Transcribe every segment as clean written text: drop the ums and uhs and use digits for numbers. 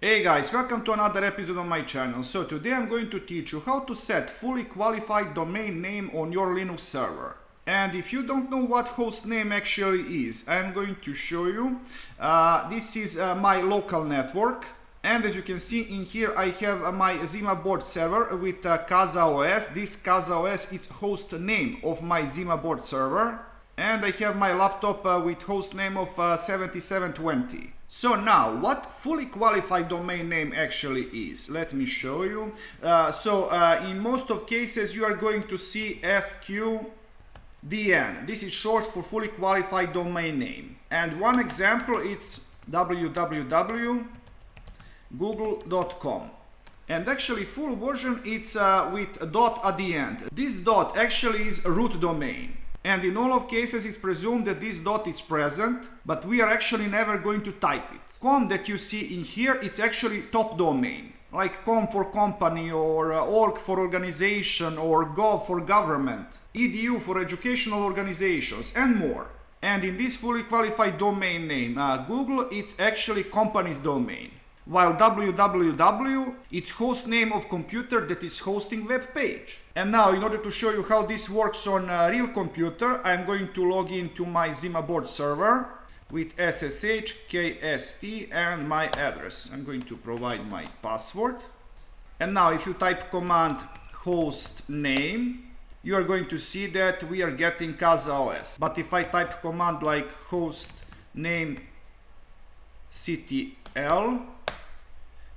Hey guys, welcome to another episode on my channel. So today I'm going to teach you how to set fully qualified domain name on your Linux server. And if you don't know what host name actually is, I'm going to show you. This is my local network. And as you can see in here, I have my ZimaBoard server with CasaOS. This CasaOS is host name of my ZimaBoard server. And I have my laptop with host name of 7720. So now, what fully qualified domain name actually is? Let me show you. In most of cases, you are going to see FQDN. This is short for fully qualified domain name. And one example is www.google.com. And actually, full version it's with a dot at the end. This dot actually is a root domain. And in all of cases, it's presumed that this dot is present, but we are actually never going to type it. Com that you see in here, it's actually top domain, like com for company, or org for organization, or gov for government, edu for educational organizations, and more. And in this fully qualified domain name, Google, it's actually company's domain. While www, it's host name of computer that is hosting web page. And now, in order to show you how this works on a real computer, I'm going to log into my ZimaBoard server with SSH, KST and my address. I'm going to provide my password. And now, if you type command host name, you are going to see that we are getting CasaOS. But if I type command like host name ctl,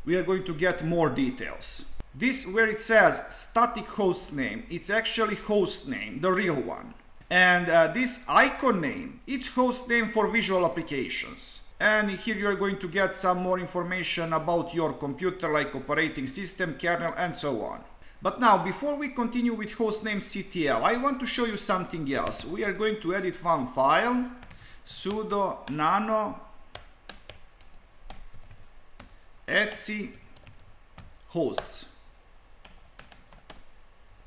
we are going to get more details. This where it says static host name, it's actually host name, the real one. And this icon name, it's host name for visual applications. And here you are going to get some more information about your computer, like operating system, kernel, and so on. But now, before we continue with hostname CTL, I want to show you something else. We are going to edit one file, sudo nano etc hosts.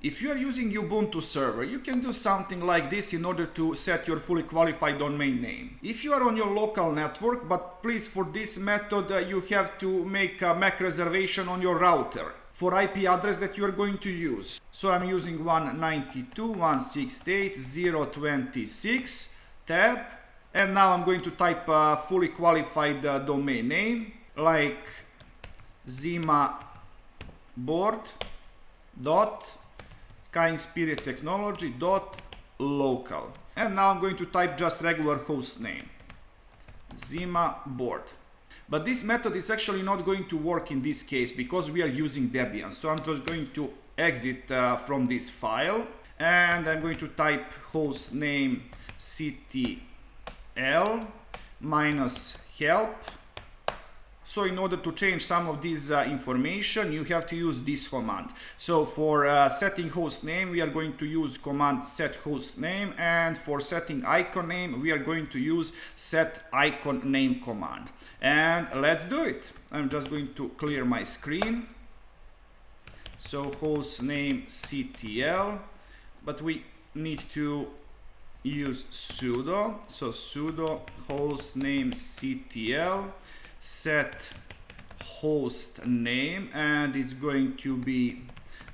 If you are using Ubuntu server, you can do something like this in order to set your fully qualified domain name. If you are on your local network, but please, for this method you have to make a MAC reservation on your router for IP address that you are going to use. So I'm using 192.168.0.26 tab, and now I'm going to type a fully qualified domain name like ZimaBoard.kindspirittechnology.local. And now I'm going to type just regular host name, ZimaBoard. But this method is actually not going to work in this case because we are using Debian. So I'm just going to exit from this file, and I'm going to type host name ctl -help. So in order to change some of this information, you have to use this command. So for setting host name, we are going to use command set host name, and for setting icon name, we are going to use set icon name command. And let's do it. I'm just going to clear my screen. So host name ctl, but we need to use sudo. So sudo host name ctl set host name, and it's going to be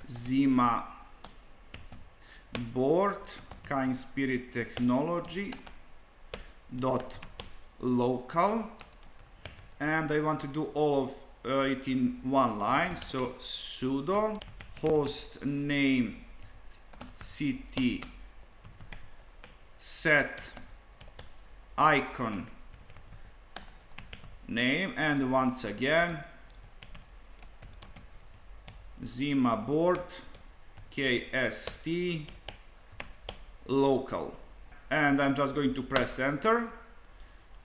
ZimaBoard kindspirittechnology.local, and I want to do all of it in one line. So sudo host name ct set icon name, and once again ZimaBoard KST local, and I'm just going to press enter.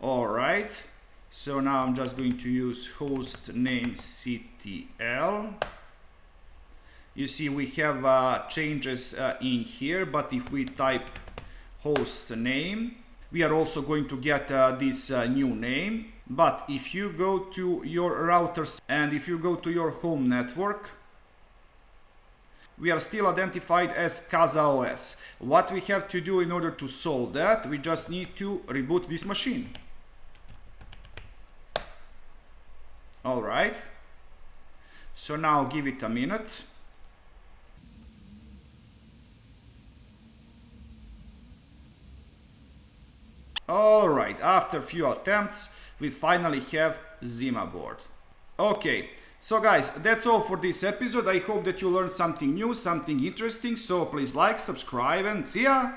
Alright, so now I'm just going to use host name ctl. You see we have changes in here, but if we type host name, we are also going to get this new name. But if you go to your routers and if you go to your home network, we are still identified as CasaOS. What we have to do in order to solve that, we just need to reboot this machine. All right. So now give it a minute. All right, after a few attempts, we finally have ZimaBoard. Okay, so guys, that's all for this episode. I hope that you learned something new, something interesting. So please like, subscribe, and see ya!